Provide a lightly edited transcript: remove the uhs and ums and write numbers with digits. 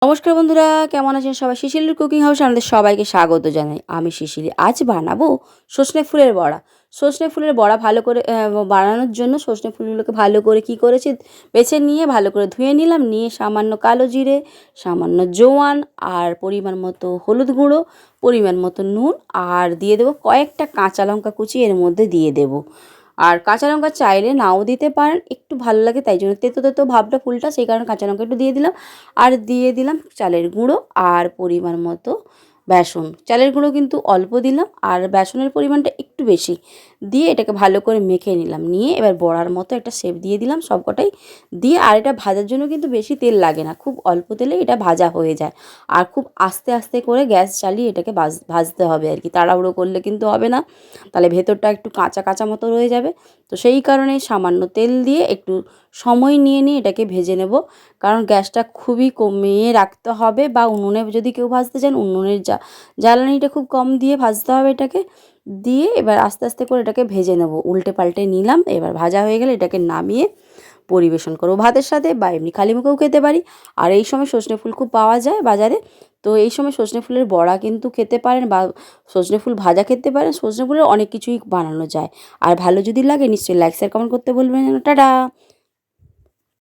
নমস্কার বন্ধুরা, কেমন আছেন সবাই? শিশিলির কুকিং হাউসে আপনাদের সবাইকে স্বাগত জানাই। আমি শিশিলি। আজ বানাবো সজনে ফুলের বড়া। সজনে ফুলের বড়া ভালো করে বানানোর জন্য সজনে ফুলগুলোকে ভালো করে কী করেছি, বেছে নিয়ে ভালো করে ধুয়ে নিলাম। নিয়ে সামান্য কালো জিরে, সামান্য জোয়ান আর পরিমাণ মতো হলুদ গুঁড়ো, পরিমাণ মতো নুন আর দিয়ে দেবো কয়েকটা কাঁচা লঙ্কা কুচি এর মধ্যে দিয়ে দেবো। আর কাঁচা লঙ্কা চাইলে নাও দিতে পারেন, একটু ভালো লাগে তাই জন্য তেতো তেতো ভাবটা ফুলটা, সেই কারণে কাঁচা লঙ্কা একটু দিয়ে দিলাম। আর দিয়ে দিলাম চালের গুঁড়ো আর পরিমাণ মতো বেসন। চালের গুঁড়ো কিন্তু অল্প দিলাম আর বেসনের পরিমাণটা একটু বেশি দিয়ে এটাকে ভালো করে মেখে নিলাম। নিয়ে এবার বড়ার মতো একটা শেপ দিয়ে দিলাম সবকটাই দিয়ে। আর এটা ভাজার জন্য কিন্তু বেশি তেল লাগে না, খুব অল্প তেলে এটা ভাজা হয়ে যায়। আর খুব আস্তে আস্তে করে গ্যাস চালিয়ে এটাকে ভাজতে হবে আর কি, তাড়াহুড়ো করলে কিন্তু হবে না, তাহলে ভেতরটা একটু কাঁচা কাঁচা মতো রয়ে যাবে। তো সেই কারণে সামান্য তেল দিয়ে একটু সময় নিয়ে নিয়ে এটাকে ভেজে নেব। কারণ গ্যাসটা খুবই কমিয়ে রাখতে হবে, বা উনুনে যদি কেউ ভাজতে চান উনুনের জ্বালানিটা খুব কম দিয়ে ভাজতে হবে এটাকে। দিয়ে এবার আস্তে আস্তে করে এটাকে ভেজে নেব, উল্টে পাল্টে নিলাম। এবার ভাজা হয়ে গেলে এটাকে নামিয়ে পরিবেশন করবো ভাতের সাথে, বা এমনি খালি মুখেও খেতে পারি। আর এই সময় সজনে ফুল খুব পাওয়া যায় বাজারে, তো এই সময় সজনে ফুলের বড়া কিন্তু খেতে পারেন, বা সজনে ফুল ভাজা খেতে পারেন। সজনে ফুলের অনেক কিছুই বানানো যায়। আর ভালো যদি লাগে নিশ্চয়ই লাইক শেয়ার কমেন্ট করতে বলবেন না। টাটা।